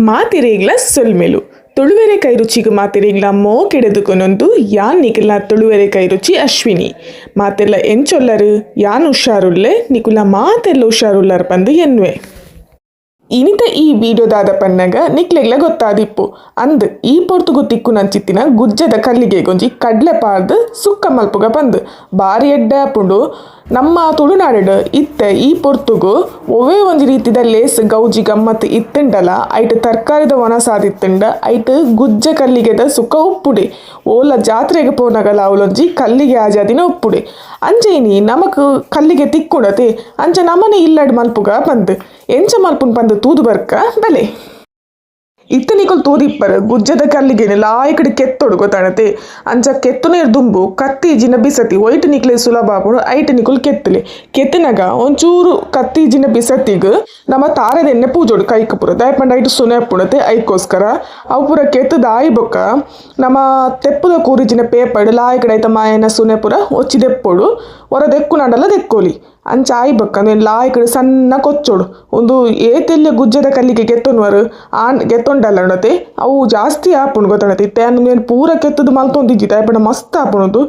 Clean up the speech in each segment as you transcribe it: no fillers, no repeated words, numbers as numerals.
ಮಾತಿರೇಗ್ಲ ಸೊಲ್ಮೆಲು ತುಳುವೆರೆ ಕೈರುಚಿಗೆ ಮಾತಿರೇಗ್ಲ ಮೋ ಕೆಡೆದುಕೊನೊಂದು ಯಾನ್ ನಿಕುಲ ತುಳುವೆರೆ ಕೈರುಚಿ ಅಶ್ವಿನಿ ಮಾತೆಲ್ಲ ಎಂಚೊಲ್ಲರು ಯಾನ್ ಹುಷಾರುಲ್ಲೆ ನಿಕುಲ ಮಾತೆಲ್ಲ ಹುಷಾರುಲ್ಲರ್ ಪಂದು ಎನ್ವೆ ಇನಿತ ಈ ವಿಡಿಯೋದಾದ ಪನ್ನಗ ನಿಕ್ಲೆಗ್ಲ ಗೊತ್ತಾದಿಪ್ಪು ಅಂದ್ ಈ ಪೊರ್ತುಗು ತಿಕ್ಕು ನಂಚಿತ್ತಿನ ಗುಜ್ಜದ ಕಲ್ಲಿಗೆ ಗೊಂಜಿ ಕಡ್ಲೆ ಪಾರ್ದು ಸುಕ್ಕ ಮಲ್ಪುಗ ಬಂದು ಬಾರಿ ಎಡ್ಡೆ ಆಪುಂಡು ನಮ್ಮ ತುಳುನಾಡು ಇತ್ತೆ ಈ ಪೊರ್ತುಗು ಒವೇ ಒಂಜಿ ರೀತಿದ ಲೇಸ್ ಗೌಜಿ ಗಮ್ಮತ್ ಇತ್ತುಂಡಲ ಐಟ್ ತರ್ಕಾರಿದ ಒಣ ಸಾದಿತ್ತುಂಡ ಐಟ್ ಗುಜ್ಜ ಕಲ್ಲಿಗೆದ ಸುಕ್ಕ ಉಪ್ಪುಡೆ ಓಲ ಜಾತ್ರೆಗೆ ಪೋನಗಲ ಅವಳೊಂಜಿ ಕಲ್ಲಿಗೆ ಆಜಾದಿನ ಉಪ್ಪುಡೆ ಅಂಚೇನಿ ನಮಕ್ ಕಲ್ಲಿಗೆ ತಿಕ್ಕುಡತೆ ಅಂಚ ನಮನೆ ಇಲ್ಲಡ್ ಮಲ್ಪುಗ ಬಂದು ಎಂಚ ಮಲ್ಪುನ್ ಪಂದು ತೂದು ಬರ್ಕ ಬೆಲೆ ಇತ್ತ ನಿಕುಲ್ ತೂದಿಪ್ಪರು ಗುಜ್ಜದ ಕಲ್ಲಿಗೆ ಲಾಯಕಡೆ ಕೆತ್ತೊಡು ಗೊತ್ತಾಣತೆ ಅಂಚ ಕೆತ್ತುನೇರ್ ದುಂಬು ಕತ್ತಿ ಜಿನ ಬಿಸತಿ ಒಯ್ಟ್ ನಿಕ್ಲೆ ಸುಲಭ ಆಪುಡು ಐಟ್ ನಿಕುಲ್ ಕೆತ್ತಲೆ ಕೆತ್ತಿನಾಗ ಒಂಚೂರು ಕತ್ತಿ ಜಿನ ಬಿಸತಿಗ್ ನಮ್ಮ ತಾರದೆಣ್ಣೆ ಪೂಜೋಡು ಕೈಕ್ ಪುರ ದಯಪಂಡ ಐಟ್ ಸುನೆ ಅಪ್ಪುಣತೆ ಐಕೋಸ್ಕರ ಅವು ಪುರ ಕೆತ್ತದ ಆಯಿ ಬೊಕ್ಕ ನಮ್ಮ ತೆಪ್ಪುದ ಕೂರಿಜಿನ ಪೇಪರ್ ಲಾಯಕಡೆ ಐತ ಮಾಯನ ಸುನೆ ಪುರ ಒಚ್ಚಿದೆಪ್ಪೋಡು ಹೊರ ದೆಕ್ಕು ನಾಡಲ್ಲ ದೆಕ್ಕೋಲಿ ಅಂಚ ಆಯಿ ಬೊಕ್ಕ ನೀನು ಲಾಯಕಡೆ ಸಣ್ಣ ಕೊಚ್ಚೋಡು ಒಂದು ಏತೆಲ್ಲ ಗುಜ್ಜದ ಕಲ್ಲಿಗೆ ಗೆತ್ತೊನ್ವರು ಗೆತ್ತೊಂಡಲ್ಲ ನೋಡತೆ ಅವು ಜಾಸ್ತಿ ಆಪುಂಡು ಗೊತ್ತಾಣತಿ ತೇನು ನೀನು ಪೂರ ಕೆತ್ತದು ಮಲ್ತೊಂದಿಜ್ಜಿ ದಯಪಂಡ ಮಸ್ತ್ ಆಪುಣದು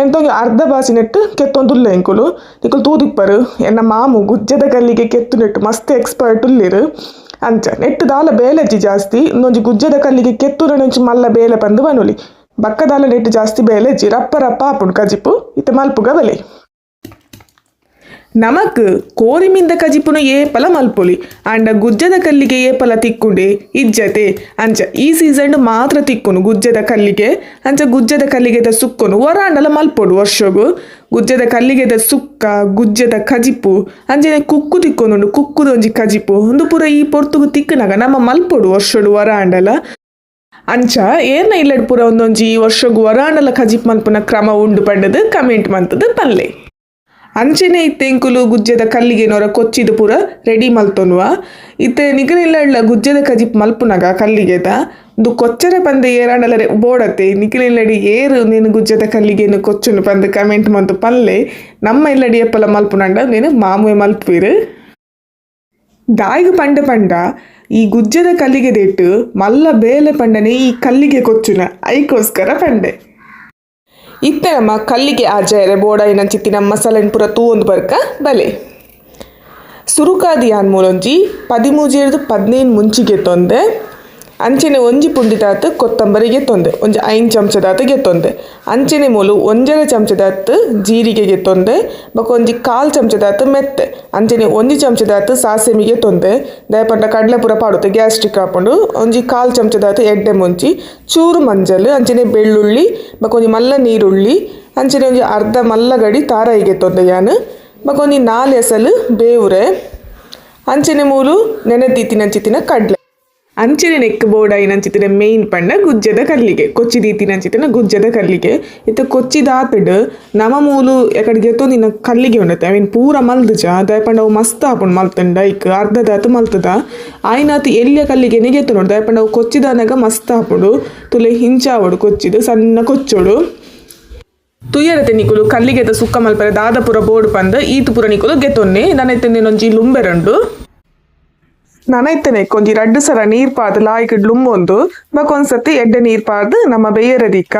ಎಂತೊಂದು ಅರ್ಧ ಬಾಸಿ ನೆಟ್ಟು ಕೆತ್ತೊಂದುಲ್ಲ ಎಂಕುಲು ನಿಕುಲು ತೂದಿಪ್ಪರು ಎನ್ನ ಮಾಮು ಗುಜ್ಜದ ಕಲ್ಲಿಗೆ ಕೆತ್ತು ನೆಟ್ಟು ಮಸ್ತ್ ಎಕ್ಸ್ಪರ್ಟ್ ಉಲ್ಲಿರು ಅಂಚ ನೆಟ್ಟು ದಾಲ ಬೇಲೆಜ್ಜಿ ಜಾಸ್ತಿ ಇನ್ನೊಂಜಿ ಗುಜ್ಜದ ಕಲ್ಲಿಗೆ ಕೆತ್ತುರ ನೆಂಚು ಮಲ್ಲ ಬೇಲೆ ಪಂದು ಬನುಲಿ ಬಕ್ಕದಾಲ ನೆಟ್ಟು ಜಾಸ್ತಿ ಬೇಲೆಜ್ಜಿ ರಪ್ಪ ರಪ್ಪ ಆಪುಂಡು ಕಜಿಪು ಇತ್ತೆ ಮಲ್ಪುಗ ಬೆಲೆ ನಮಕ್ ಕೋರಿಮಿಂದ ಕಜಿಪುನ ಏಪಲ ಮಲ್ಪೊಲಿ ಅಂಡ ಗುಜ್ಜದ ಕಲ್ಲಿಗೆ ಏಪಲ ತಿಕ್ಕುಂಡೆ ಇಜ್ಜತೆ ಅಂಚ ಈ ಸೀಸನ್ ಮಾತ್ರ ತಿಕ್ಕುನು ಗುಜ್ಜದ ಕಲ್ಲಿಗೆ ಅಂಚ ಗುಜ್ಜದ ಕಲ್ಲಿಗೆದ ಸುಕ್ಕುನು ವರಾಂಡಲ ಮಲ್ಪೊಡು ವರ್ಷಗು ಗುಜ್ಜದ ಕಲ್ಲಿಗೆದ ಸುಕ್ಕ ಗುಜ್ಜದ ಕಜಿಪು ಅಂಚನೆ ಕುಕ್ಕು ತಿಕ್ಕೊನುಂಡು ಕುಕ್ಕುದೊಂಜಿ ಕಜಿಪು ಒಂದು ಪೂರ ಈ ಪೊರ್ತುಗು ತಿಕ್ಕನಾಗ ನಮ್ಮ ಮಲ್ಪೊಡು ವರ್ಷಡು ವರಾಂಡಲ ಅಂಚ ಏನ ಇಲ್ಲಡ್ ಪೂರ ಒಂದೊಂಜಿ ವರ್ಷಗು ವರಾಂಡಲ ಕಜಿಪ್ ಮಲ್ಪುನ ಕ್ರಮ ಉಂಡು ಪಂಡದು ಕಮೆಂಟ್ ಮಂತದು ಪಲ್ಲೆ ಅಂಚೆನೆ ಇತ್ತೆಂಕುಲು ಗುಜ್ಜದ ಕಲ್ಲಿಗೆ ನೋರ ಕೊಚ್ಚಿದು ಪೂರ ರೆಡಿ ಮಲ್ತೊನ್ನುವ ಇತ್ತೆ ನಿಖಿಲಿಲ್ಲ ಗುಜ್ಜದ ಕಜಿಪ್ ಮಲ್ಪುನಗ ಕಲ್ಲಿಗೆದ ಒಂದು ಕೊಚ್ಚರೆ ಪಂದೆ ಏರಾಂಡಲರೆ ಬೋಡತ್ತೆ ನಿಖಿಲಿಲ್ಲಡಿ ಏರು ನೀನು ಗುಜ್ಜದ ಕಲ್ಲಿಗೇನು ಕೊಚ್ಚುನು ಪಂದು ಕಮೆಂಟ್ ಮಂತು ಪಲ್ಲೆ ನಮ್ಮ ಇಲ್ಲಡಿ ಎಪ್ಪಲ ಮಲ್ಪುನಂಡ ನೀನು ಮಾಮೂವೆ ಮಲ್ಪುವಿರು ದಾಯಿಗೆ ಪಂಡ ಈ ಗುಜ್ಜದ ಕಲ್ಲಿಗೆ ದೇಟ್ಟು ಮಲ್ಲ ಬೇಲೆ ಪಂಡನೆ ಈ ಕಲ್ಲಿಗೆ ಕೊಚ್ಚುನ ಐಕೋಸ್ಕರ ಪಂಡೆ ಇತ್ತೆ ನಮ್ಮ ಕಲ್ಲಿಗೆ ಆಜಾಯರೆ ಬೋಡ ಏನಂಚಿತ್ತಿನ ಮಸಾಲೆನ್ ಪೂರ ತೂವೊಂದು ಬರ್ಕ ಬಲೆ ಸುರುಕಾದಿ ಮೂಲೊಂಜಿ 13-15 ಮುಂಚಿಗೆ ತೊಂದೆ ಅಂಚೆನೆ ಒಂಜಿ ಪುಂಡಿದಾತು ಕೊತ್ತಂಬರಿಗೆ ತೊಂದೆ ಒಂಜಿ 5 ಚಮಚದಾತು ಗೆತ್ತೊಂದೆ ಅಂಚೆನೆ ಮೂಲು 1 ಚಮಚದಾತು ಜೀರಿಗೆಗೆ ತೊಂದೆ ಬೊಕ ಒಂಜಿ 1/4 ಚಮಚದಾತು ಮೆತ್ತೆ ಅಂಚೆನೆ 1 ಚಮಚದಾತು ಸಾಸೆಮಿಗೆ ತೊಂದೆ ದಯಪಂಡ ಕಡಲೆ ಪೂರ ಪಾಡುತ್ತೆ ಗ್ಯಾಸ್ಟ್ರಿಕ್ ಹಾಕೊಂಡು ಒಂಜಿ 1/4 ಚಮಚದಾತು ಎಡ್ಡೆ ಮುಂಚಿ ಚೂರು ಮಂಜಲ್ ಅಂಚೆನೆ ಬೆಳ್ಳುಳ್ಳಿ ಬೊಕ ಒಂಜಿ ಮಲ್ಲ ನೀರುಳ್ಳಿ ಅಂಚೆನೆ ಒಂಜಿ ಅರ್ಧ ಮಲ್ಲ ಗಡಿ ತಾರಾಯಿಗೆ ತೊಂದೆ ಯಾನು ಬೊಕ ಒಂಜಿ 4 ಎಸಲು ಬೇವುರೆ ಅಂಚೆನೆ ಮೂಲು ನೆನೆದೀತಿನಂಚಿತ್ತಿನ ಕಡ್ಲೆ ಅಂಚೆನೆ ನೆಕ್ ಬೋರ್ಡ್ ಐನಂಚಿತ್ತಿನ ಮೇಯ್ನ್ ಪಂಡ ಗುಜ್ಜದ ಕಲ್ಲಿಗೆ ಕೊಚ್ಚಿದೀತಿನಂಚಿತ್ತಿನ ಗುಜ್ಜದ ಕಲ್ಲಿಗೆ ಇತ್ತ ಕೊಚ್ಚಿದಾತಡ್ ನಮ ಮೂಲು ಎಕಡೆಗೆ ನಿನ್ನ ಕಲ್ಲಿಗೆ ಉಂಡತ್ತೆ ಐ ಮೀನ್ ಪೂರ ಮಲ್ದಜ ದಯಪಂಡ ಅವು ಮಸ್ತ್ ಆಪುಂಡು ಮಲ್ತಂಡ ಐಕ್ ಅರ್ಧದಾತು ಮಲ್ತದ ಆಯ್ನಾತು ಎಲ್ಲಿಯ ಕಲ್ಲಿಗೆ ನೆಗೆತ್ತು ನೋಡು ದಯಪಂಡ ಅವು ಕೊಚ್ಚಿದಾನಾಗ ಮಸ್ತ್ ಆಪುಂಡು ತುಲೆ ಹಿಂಚಾವಡು ಕೊಚ್ಚಿದು ಸಣ್ಣ ಕೊಚ್ಚೋಡು ತುಯ್ಯರತೆ ನಿಕುಲು ಕಲ್ಲಿಗೆದ ಸುಕ್ಕ ಮಲ್ಪರೆ ದಾದ ಪೂರ ಬೋರ್ಡ್ ಪಂದು ಈತು ಪೂರ ನಿಕುಲು ಗೆತ್ತೊನ್ನೆ ನನೈತೆಂದೇನೊಂಜಿ ಲುಂಬೆರಂಡು ನನೈತೆನೆ ಕೊಂಜಿ 2 ಸಲ ನೀರು ಪಾರ್ದು ಲಾಯ್ಕಿಡ್ ಲುಂಬೊಂದು ಬಕೊಂದ್ಸತಿ ಎಡ್ಡೆ ನೀರು ಪಾರ್ದು ನಮ್ಮ ಬೇಯರದಿಕ್ಕ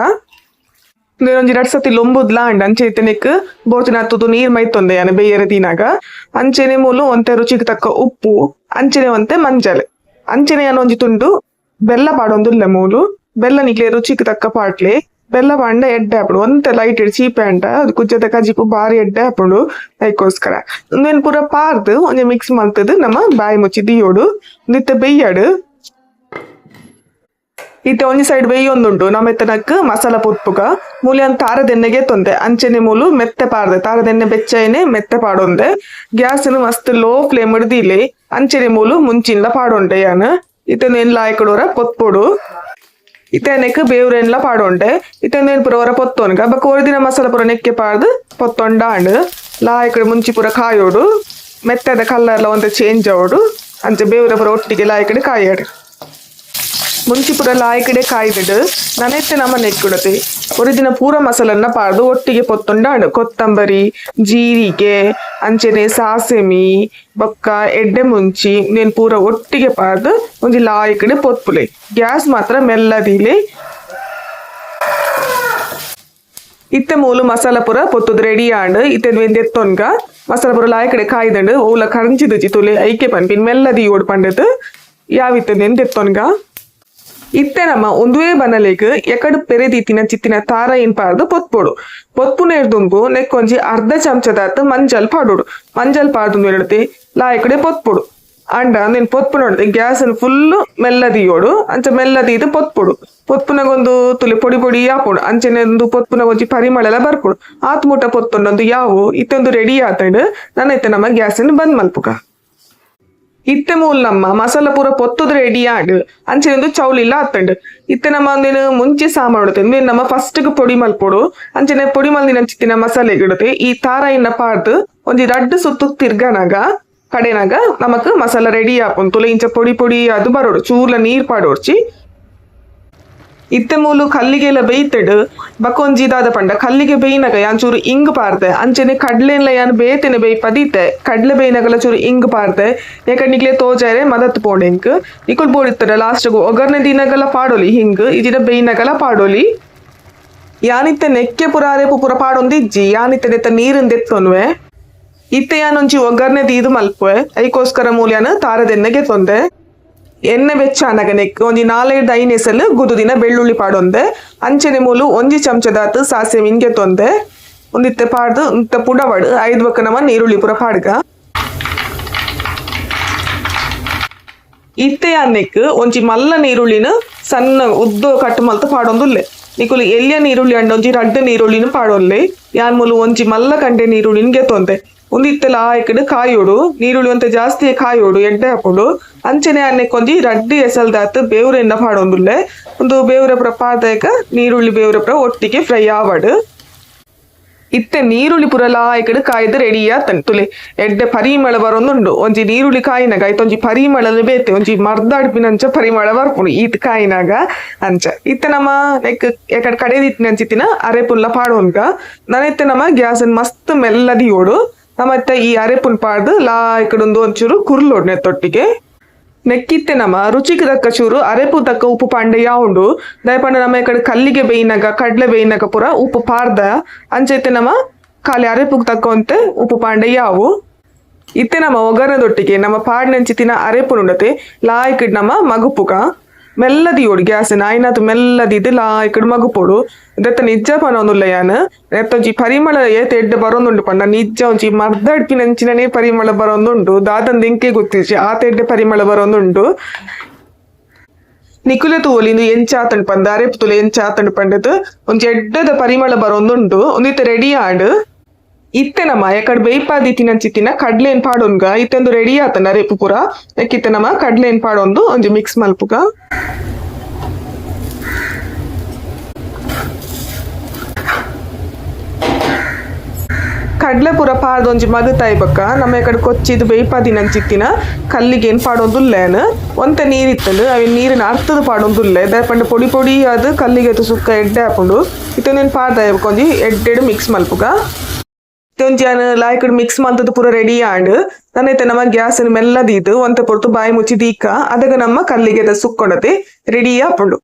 ಒಂಜಿ 2 ಸತಿ ಲೊಂಬುದ್ ಲಾಂಡ್ ಅಂಚೆತೆನೆಕ್ ಬೋರ್ತಿನ ಹತ್ತುದು ನೀರು ಮೈತೊಂದೆ ಯಾನು ಬೇಯರದಿನಾಗ ಅಂಚೆನೆ ಮೂಲು ಒಂತೆ ರುಚಿಗೆ ತಕ್ಕ ಉಪ್ಪು ಅಂಚೆನೆ ಒಂತೆ ಮಂಜಲೆ ಅಂಚೆನೆ ಒಂಜಿ ತುಂಡು ಬೆಲ್ಲ ಪಾಡೊಂದುಲ್ಲೆ ಮೂಲು ಬೆಲ್ಲ ನಿಕ್ಲೆ ರುಚಿಗೆ ತಕ್ಕ ಪಾಟ್ಲೆ ಬೆಲ್ಲ ಪಾಂಡ ಎಡ್ಡೆ ಹಾಪುಡು ಒಂತೆ ಲೈಟ್ ಇಡ್ ಚೀಪೆ ಅಂಟ ಅದು ಗುಜ್ಜದ ಕಜಿಪು ಬಾರಿ ಎಡ್ಡೆ ಹಾಪುಡು ಅದಕ್ಕೋಸ್ಕರ ಒಂದೇನು ಪೂರ ಪಾರ್ದು ಒಂಜಿ ಮಿಕ್ಸ್ ಮಲ್ತದು ನಮ್ಮ ಬಾಯಿ ಮುಚ್ಚಿ ದಿಯೋಡು ನಿತ್ತೆ ಬೆಯ್ಯಾಡು ಇತ್ತೆ ಒಂಜಿ ಸೈಡ್ ಬೇಯೊಂದುಂಡು ನಮ್ಮ ಎತ್ತನಕ್ ಮಸಾಲ ಪೊತ್ತುಗ ಮೂಲೆ ಅಂತ ತಾರದೆಣ್ಣೆಗೆ ತೊಂದೆ ಅಂಚೆನೆ ಮೂಲು ಮೆತ್ತೆ ಪಾಡ್ದೆ ತಾರದೆಣ್ಣೆ ಬೆಚ್ಚನೆ ಮೆತ್ತೆ ಪಾಡೊಂದೆ ಗ್ಯಾಸನ್ನು ಮಸ್ತ್ ಲೋ ಫ್ಲೇಮ್ ಹಿಡ್ದಿಲೆ ಅಂಚೆನೆ ಮೂಲು ಮುಂಚಿನ್ಲ ಪಾಡೊಂಡೆ ಯಾನು ಇತ್ತೆ ಏನ್ ಲಾಯ್ಕೊಡೋರ ಪೊತ್ಪೊಡು ಇತ್ತೆನೆಕ್ ಬೇವ್ರೆನ್ಲ ಪಾಡೊಂಡೆ ಇತ್ತೆಂದೇನು ಪೂರ ಹೊರ ಪೊತ್ತೊನ್ಗ ಬಕ್ಕ ಒರಿದಿನ ಮಸಾಲ ಪೂರ ನೆಕ್ಕೆ ಪಾಡ್ದು ಪೊತ್ತೊಂಡಾಂಡ್ ಲಾಯ್ಕಡೆ ಮುಂಚಿ ಪೂರ ಕಾಯೋಡು ಮೆತ್ತದ ಕಲ್ಲರ್ಲ ಒಂತೆ ಚೇಂಜ್ ಆವೋಡು ಅಂಚೆ ಬೇವ್ರೆ ಪೂರ ಒಟ್ಟಿಗೆ ಲಾಯ್ಕಡೆ ಕಾಯೋಡು ಮುಂಚಿ ಪೂರ ಲಾಯ್ಕಡೆ ಕಾಯ್ದಿಡು ನನೆತ್ತೆ ನಮ್ಮ ನೆಕ್ಕುಡತೆ ஒரு ದಿನ ಪೂರ ಮಸಾಲನ್ನ ಪಾರ್ದು ಒಟ್ಟಿಗೆ ಪೊತ್ತೊಂಡಾಂಡು ಕೊತ್ತಂಬರಿ ಜೀರಿಗೆ ಅಂಚೆನೆ ಸಾಸೆಮಿ ಬೊಕ್ಕ ಎಡ್ಡೆ ಮುಂಚಿ నేను ಪೂರ ಒಟ್ಟಿಗೆ ಪಾರ್ದು ಒಂಜಿ ಲಾಯ್ಕಡೆ ಪೊತ್ಪುಲೆ ಗ್ಯಾಸ್ ಮಾತ್ರ ಮೆಲ್ಲದಿಲೆ ಇತ್ತೆ ಮೂಲು ಮಸಾಲ ಪೂರ ಪೊತ್ತುದು ರೆಡಿ ಆಂಡ್ ಇತ್ತೆ ವೆಂದೆತ್ತೊನ್ಗ ಮಸಾಲ ಪೂರ ಲಾಯ್ಕಡೆ ಕಾಯ್ದಂಡು ಓಲ ಕರಂಚಿದು ತುಲೆ ಐಕೆ ಪನ್ಪಿನ್ ಮೆಲ್ಲದಿ ಓಡ್ ಪಂಡದು ಯಾವಿತ್ತೆ ವೆಂದೆತ್ತೊನ್ಗ ಇತ್ತೆ ನಮ್ಮ ಒಂದುವೇ ಬನಲೆಗ್ ಎಕಡು ಪೆರೆದೀತಿನ ಚಿತ್ತಿನ ತಾರ ಏನ್ ಪಾರ್ದು ಪೊತ್ಪೊಡು ಪೊತ್ಪುನೇರ್ದುಂಬು ನೆಕ್ಕೊಂಜಿ ಅರ್ಧ ಚಮಚದಾತ್ ಮಂಜಲ್ ಪಾಡೋಡು ಮಂಜಲ್ ಪಾರ್ದು ಎಡತೆ ಲಾಯ್ಕಡೆ ಪೊತ್ಪೊಡು ಅಂಡ నేను పొత్పు నొడితే గ్యాస్ ఫుల్ మెల్లదియోడు అంచ మెల్లదీదు పొత్పుడు పొత్పునಗೊಂದು ತುಲೆ ಪೊಡಿ ಪೊಡಿ ಯಾಪುಡು ಅಂಚೆನೆಂದು ಪೊತ್ಪುನ ಒಂಜಿ ಪರಿಮಳ ಬರ್ಪುಡು ಆತ್ ಮುಟ ಪೊತ್ತೊಂದೊಂದು ಯಾವು ಇತ್ತೊಂದು ರೆಡಿ ಆತಂಡು ನನ್ನೈತೆ ನಮ್ಮ ಗ್ಯಾಸನ್ನು ಬಂದ್ ಮಲ್ಪುಗ ಇತ್ತೆ ಮೂಲ ನಮ್ಮ ಮಸಾಲ ಪೂರ ಪೊತ್ತುದು ರೆಡಿ ಆಡು ಅಂಚೆನೆಂದು ಚೌಲಿಲ್ಲ ಆತಂಡು ಇತ್ತೆ ನಮ್ಮ ಒಂದೇನು ಮುಂಚೆ ಸಾಮಾನು ಇಡುತ್ತೆ ನಮ್ಮ ಫಸ್ಟ್ಗೆ ಪೊಡಿ ಮಲ್ಪೊಡು ಅಂಚೆನೆ ಪೊಡಿ ಮಲ್ದಿನ ಚಿತ್ತಿನ ಮಸಾಲೆಗೆ ಇಡುತ್ತೆ ಈ ತಾರ ಇನ್ನ ಪಾರ್ದು ಒಂಜಿ ರಡ್ಡು ಸುತ್ತು ತಿರ್ಗನಾಗ ಕಡೆನಾಗ ನಮಕ್ ಮಸಾಲ ರೆಡಿ ಆಪುನ್ ತುಲೆ ಇಂಚ ಪೊಡಿ ಪೊಡಿ ಅದು ಬರೋಡು ಚೂರ್ಲ ನೀರ್ ಪಾಡೋರ್ಚಿ ಇತ್ತೆ ಮೂಲು ಕಲ್ಲಿಗೆಲ್ಲ ಬೇಯ್ತಡು ಬಕ್ಕೊಂಜಿದಾದ ಪಂಡ ಕಲ್ಲಿಗೆ ಬೇಯ್ನಾಗ ಯಾನ್ ಚೂರು ಇಂಗ್ ಪಾರ್ದೆ ಅಂಚೆನೆ ಕಡ್ಲೆನ್ಲ ಯಾನ್ ಬೇತೆನೆ ಬೇಯ್ ಪದೀತೆ ಕಡ್ಲೆ ಬೇಯ್ನಾಗಲ ಚೂರು ಇಂಗ್ ಪಾರ್ದೆ ಯಾಕಂಡ್ ನಿಕ್ಲೆ ತೋಜಾರೆ ಮದತ್ ಪೋಡೆ ಇಂಕ್ ನಿಕುಲ್ ಬೋಡಿತ್ತಡ ಲಾಸ್ಟ್ಗು ಒಗರ್ನೆ ದಿನಗಲ ಪಾಡೋಲಿ ಹಿಂಗ್ ಇಜಿನ ಬೇಯ್ನಾಗಲ ಪಾಡೋಲಿ ಯಾನಿತ್ತೆ ನೆಕ್ಕೆ ಪುರಾರೆ ಪುರ ಪಾಡೊಂದಿಜ್ಜಿ ಯಾನಿತ್ತೆ ನೆತ್ತ ನೀರಿಂದೆತ್ತೊನ್ವೆ ಇತ್ತೆ ಯಾನೊಂಚಿ ಒಗ್ಗರ್ನೆ ದೀದು ಮಲ್ಪುವೆ ಐಕೋಸ್ಕರ ಮೂಲ್ಯನ ತಾರದೆಣ್ಣೆಗೆ ತೊಂದೆ ಎಣ್ಣೆ ಬೆಚ್ಚಾನಗ ನೆಕ್ ಒಂಜಿ 4-5 ಎಸಲ್ ಗುದುದಿನ ಬೆಳ್ಳುಳ್ಳಿ ಪಾಡೊಂದೆ ಅಂಚೆನೆ ಮೂಲು ಒಂಜಿ ಚಮಚದಾತ್ ಸಾಸೆ ಮಿಂಗೆ ತೊಂದೆ ಒಂದಿತ್ತೆ ಪಾಡ್ದು ಇಂತ ಪುಡವಡು 5 ಬಕ್ಕ ನಮ್ಮ ನೀರುಳ್ಳಿ ಪುರ ಪಾಡ್ಗ ಇತ್ತೆ ಯಾನೆಕ್ ಒಂಜಿ ಮಲ್ಲ ನೀರುಳ್ಳಿನ ಸಣ್ಣ ಉದ್ದು ಕಟ್ಟು ಮಲ್ತು ಪಾಡೊಂದುಲ್ಲೆ ನಿಕುಲು ಎಲ್ಲಿಯ ನೀರುಳ್ಳಿ ಅಂಡ ಒಂಜಿ ರಡ್ಡ ನೀರುಳ್ಳಿನ ಪಾಡೊಲ್ಲೆ ಯಾನ್ ಮೂಲು ಒಂಜಿ ಮಲ್ಲ ಕಂಡೆ ನೀರುಳ್ಳಿನ ಗೆತ್ತೊಂದೆ ಒಂದಿತ್ತೆಲ್ಲ ಆಯ್ಕಡು ಕಾಯೋಡು ನೀರುಳ್ಳಿ ಅಂತ ಜಾಸ್ತಿ ಕಾಯೋಡು ಎಡ್ಡೆ ಹಾಕೊಂಡು ಅಂಚನೆ ಅನ್ನಕ್ಕೊಂಜಿ ರಡ್ಡಿ ಎಸಲ್ದಾತ್ ಬೇವ್ರೆನ್ನ ಪಾಡೊಂದುಲ್ಲೆ ಒಂದು ಬೇವ್ರೆ ಪುರ ಪಾದಕ ನೀರುಳ್ಳಿ ಬೇವ್ರೆ ಪುರ ಒಟ್ಟಿಗೆ ಫ್ರೈ ಆವಡು ಇತ್ತೆ ನೀರುಳ್ಳಿ ಪುರ ಲಾಯ್ಕಡು ಕಾಯ್ದು ರೆಡಿ ಆತನ್ ತುಲೆ ಎಡ್ಡೆ ಪರಿಮಳ ಬರೊಂದುಂಡು ಒಂಜಿ ನೀರುಳ್ಳಿ ಕಾಯಿನಾಗ ಐತೊಂಜಿ ಪರಿಮಳನ ಬೇತೆ ಒಂಜಿ ಮರ್ದಾಡ್ಪಿನಂಚ ಪರಿಮಳ ಬರ್ಪುಡು ಈತ್ ಕಾಯಿನಾಗ ಅಂಚ ಇತ್ತೆ ನಮ್ಮ ಲೈಕ್ ಎಕಡೆ ಕಡೆದಿತ್ತಿನ ಅಂಚಿತ್ತಿನ ಅರೆ ಪುಲ್ಲ ಪಾಡೋನ್ಗ ನನೆತ್ತೆ ನಮ್ಮ ಗ್ಯಾಸನ್ ಮಸ್ತ್ ಮೆಲ್ಲದಿಯೋಡು ನಮ್ಮತ್ತೆ ಈ ಅರೆಪುನ್ ಪಾಡ್ದು ಲಾಯ್ಕಡೊಂದು ಒಂಚೂರು ಕುರ್ಲೋಡ್ ನೆತ್ತೊಟ್ಟಿಗೆ ನೆಕ್ಕಿತ್ತೆ ನಮ್ಮ ರುಚಿಗೆ ತಕ್ಕ ಚೂರು ಅರೆಪು ತಕ್ಕ ಉಪ್ಪು ಪಾಂಡೆ ಯಾವುಂಡು ದಯಪಂಡ ನಮ್ಮ ಈ ಕಡೆ ಕಲ್ಲಿಗೆ ಬೇಯಿನಾಗ ಕಡ್ಲೆ ಬೇಯಿನಾಗ ಪುರ ಉಪ್ಪು ಪಾರ್ದ ಅಂಚೈತೆ ನಮ್ಮ ಖಾಲಿ ಅರೆಪುಗ್ ತಕ್ಕಂತೆ ಉಪ್ಪು ಪಾಂಡೆ ಯಾವು ಇತ್ತೆ ನಮ್ಮ ಒಗ್ಗರಣದೊಟ್ಟಿಗೆ ನಮ್ಮ ಪಾಡ್ನೆಂಚಿತಿನ ಅರೆಪು ನುಡತೆ ಲಾಯ್ಕಡ್ ನಮ್ಮ ಮಗುಪುಗ ಮೆಲ್ಲದಿಯೋಡು ಗ್ಯಾಸಿನ ಆಯ್ನಾತು ಮೆಲ್ಲದಿದ್ದು ಲಾಯ್ಕಡ್ ಮಗುಪೋಡು ಇದತ್ತ ನಿಜ ಪನೊಂದುಲ್ಲ ಯಾನ್ ನೆತ್ತೊಂಜಿ ಪರಿಮಳ ಏತ ಎಡ್ಡೆ ಬರೊಂದುಂಡು ಪಂಡ ನಿಜ ಒಂಜಿ ಮರ್ದಡ್ಪಿನಂಚಿನನೇ ಪರಿಮಳ ಬರೊಂದುಂಡು ದಾದಂದು ಎಂಕೆ ಗೊತ್ತಿರ್ಚಿ ಆತ ಎಡ್ಡೆ ಪರಿಮಳ ಬರೊಂದುಂಡು ನಿಕುಲೆ ತೂಲಿಂದು ಎಂಚಾತಂಡು ಪಂದ ಅರೆಪು ತುಲೆ ಎಂಚಾತಂಡು ಪಂಡದು ಒಂಜಿ ಎಡ್ಡದ ಪರಿಮಳ ಬರೊಂದುಂಡು ಒಂದಿತ್ತ ರೆಡಿ ಆಂಡ್ ಇತ್ತೆ ನಮ್ಮ ಎಕಡೆ ಬೇಯ್ಪಾದಿತ್ತಿನ ಚಿತ್ತಿನ ಕಡ್ಲೆನ್ ಪಾಡೊನ್ಗ ಇತ್ತೊಂದು ರೆಡಿ ಆತನ ಅರೆಪು ಪುರ ಯಾಕಿತ್ತೆ ನಮ್ಮ ಕಡ್ಲೆನ್ ಪಾಡೊಂದು ಒಂಜಿ ಮಿಕ್ಸ್ ಮಲ್ಪುಗ ಕಡ್ಲೆ ಪುರ ಪಾಡ್ದೊಂಜಿ ಮಗತಾಯಿ ಬಕ್ಕ ನಮ್ಮ ಎಕಡೆ ಕೊಚ್ಚಿದು ಬೇಯ್ಪಾದಿನ ಚಿತ್ತಿನ ಕಲ್ಲಿಗೆ ಏನ್ ಪಾಡೊಂದುಲ್ಲೇನು ಒಂತೆ ನೀರಿತ್ತಂಡು ಅವಿನ ನೀರಿನ ಅರ್ಥದ ಪಾಡೊಂದುಲ್ಲೆ ದಯಪಂಡ ಪೊಡಿ ಪೊಡಿ ಅದು ಕಲ್ಲಿಗೆ ಸುಕ್ಕ ಎಡ್ಡೆ ಹಾಕೊಂಡು ಇತ್ತೊಂದೇನು ಪಾಡ್ದ ಕೊಂಜಿ ಎಡ್ಡೆಡು ಮಿಕ್ಸ್ ಮಲ್ಪುಗ ಒಂಜಾನ ಲಾಯ್ಕಡ್ ಮಿಕ್ಸ್ ಮಂತದ್ದು ಪೂರ ರೆಡಿ ಆಂಡ್ ನನ್ನೈತೆ ನಮ್ಮ ಗ್ಯಾಸ್ ಮೆಲ್ಲದಿದ್ದು ಒಂತೆ ಪೊರ್ತು ಬಾಯಿ ಮುಚ್ಚಿ ದೀಕ ಅದಾಗ ನಮ್ಮ ಕಲ್ಲಿಗೆದ ಸುಕ್ಕೊಂಡತೆ ರೆಡಿ ಆಪುಂಡು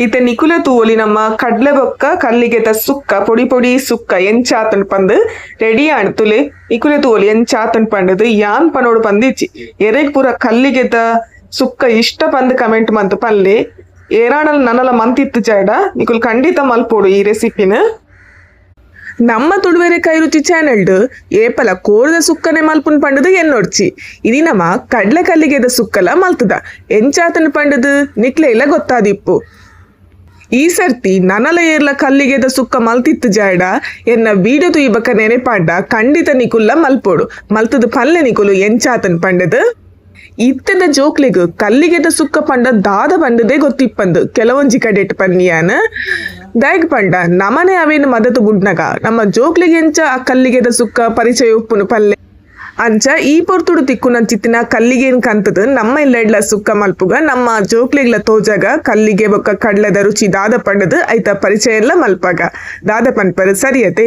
ಇತ್ತೆ ನಿಕುಲೆ ತೂವಲಿ ನಮ್ಮ ಕಡ್ಲೆ ಬೊಕ್ಕ ಕಲ್ಲಿಗೆದ ಸುಕ್ಕ ಪೊಡಿ ಪೊಡಿ ಸುಕ್ಕ ಎಂಚಾತನ್ ಪಂದು ರೆಡಿ ಆಂಡ್ ತುಲೆ ನಿಕುಲೆ ತೂವಲಿ ಎಂಚಾತನ್ ಪಂಡದು ಯಾನ್ ಪನೋಡು ಪಂದಿಚ್ಚಿ ಎರೆಗ್ ಪೂರ ಕಲ್ಲಿಗೆದ ಸುಕ್ಕ ಇಷ್ಟ ಪಂದು ಕಮೆಂಟ್ ಮಂತು ಪಲ್ಲೆ ಏರಾಣಲ್ ನನ್ನಲ ಮಂತಿತ್ತು ಜಾಡ ನಿಕುಲ್ ಖಂಡಿತ ಮಲ್ಪೋಡು ಈ ರೆಸಿಪಿನ ನಮ್ಮ ತುಡುವೆರೆ ಕೈ ರುಚಿ ಚಾನೆಲ್ಡು ಏಪಲ ಕೋರದ ಸುಕ್ಕನೆ ಮಲ್ಪುನ್ ಪಂಡದು ಎನ್ನೊಡ್ಚಿ ಇದಿ ನಮ್ಮ ಕಡ್ಲೆ ಕಲ್ಲಿಗೆದ ಸುಕ್ಕಲ ಮಲ್ತದ ಎಂಚಾತನ ಪಂಡದು ನಿಕ್ಲೆ ಇಲ್ಲ ಗೊತ್ತಾದಿಪ್ಪು ಈ ಸರ್ತಿ ನನಲ ಏರ್ಲ ಕಲ್ಲಿಗೆದ ಸುಕ್ಕ ಮಲ್ತಿತ್ತು ಜಾಡ ಎನ್ನ ವೀಡಿಯೋ ತುಯ್ಬಕ ನೆನೆಪಾಡ್ಡ ಖಂಡಿತ ನಿಕುಲ್ಲ ಮಲ್ಪೋಡು ಮಲ್ತದು ಪಲ್ಲೆ ನಿಕುಲು ಎಂಚಾತನ್ ಪಂಡದು ಇತ್ತದ ಜೋಕ್ಲೆಗ್ ಕಲ್ಲಿಗೆದ ಸುಕ್ಕ ಪಂಡ ದಾದ ಪಂಡದೇ ಗೊತ್ತಿಪ್ಪಂದು ಕೆಲವೊಂಜಿ ಕಡೆಟ್ ಪನ್ನಿಯಾನ ದಯಗ್ ಪಂಡ ನಮನೆ ಅವೇನು ಮದತು ಬುಡ್ನಗ ನಮ್ಮ ಜೋಕ್ಲೆಗೆ ಎಂಚ ಆ ಕಲ್ಲಿಗೆದ ಸುಕ್ಕ ಪರಿಚಯ ಉಪ್ಪುನು ಪಲ್ಲೆ ಅಂಚ ಈ ಪೊರ್ತುಡು ತಿಕ್ಕುನಂಚಿತ್ತಿನ ಕಲ್ಲಿಗೇನ್ ಕಂತದು ನಮ್ಮ ಇಲ್ಲೆಡ್ಲ ಸುಕ್ಕ ಮಲ್ಪುಗ ನಮ್ಮ ಜೋಕ್ಲೆಗ್ಲ ತೋಜಾಗ ಕಲ್ಲಿಗೆ ಬೊಕ್ಕ ಕಡ್ಲದ ರುಚಿ ದಾದ ಪಂಡದು ಐತ ಪರಿಚಯ ಎಲ್ಲ ಮಲ್ಪಾಗ ದಾದ ಪನ್ಪರು ಸರಿಯತೆ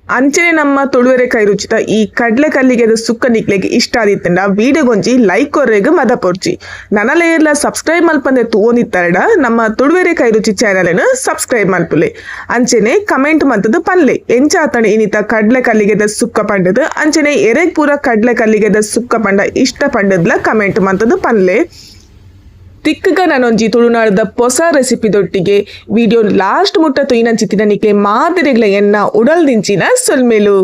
ಅಂಚನೆ ನಮ್ಮ ತುಳುವೆರೆ ಕೈ ರುಚಿತ ಈ ಕಡ್ಲೆ ಕಲ್ಲಿಗೆದ ಸುಕ್ಕ ನಿಕ್ಲೆಗೆ ಇಷ್ಟ ಆದಿತ್ತಂಡ ವಿಡಿಯೋಗೊಂಜಿ ಲೈಕ್ ಕೊರ್ರೆಗ್ ಮದ ಪೊರ್ಚಿ ನನಲೆಯರ್ಲ ಸಬ್ಸ್ಕ್ರೈಬ್ ಮಲ್ಪಂದೆ ತೂನಿತ್ತರಡ ನಮ್ಮ ತುಳುವೆರೆ ಕೈ ರುಚಿ ಚಾನಲ್ ಸಬ್ಸ್ಕ್ರೈಬ್ ಮಲ್ಪುಲೆ ಅಂಚನೆ ಕಮೆಂಟ್ ಮಂತದು ಪನ್ಲೆ ಎಂಚಾತಣ ಇನಿತ ಕಡ್ಲೆ ಕಲ್ಲಿಗೆದ ಸುಕ್ಕ ಪಂಡದು ಅಂಚನೆ ಎರೆಗ್ ಪೂರ ಕಡ್ಲೆ ಕಲ್ಲಿಗೆದ ಸುಕ್ಕ ಪಂಡ ಇಷ್ಟ ಪಂಡದ್ಲ ಕಮೆಂಟ್ ಮಂತದು ಪನ್ಲೆ ತಿಕ್ಕಗ ನಾನೊಂಜಿ ತುಳುನಾಡದ ಹೊಸ ರೆಸಿಪಿದೊಟ್ಟಿಗೆ ವಿಡಿಯೋ ಲಾಸ್ಟ್ ಮುಟ್ಟ ತುಯಿನಂಚಿತ್ತಿನ ನಿಕ್ಲೆ ಮಾದರಿಗಳ ಎನ್ನ ಉಡಲ್ದಿಂಚಿನ ಸೊಲ್ಮೆಲು.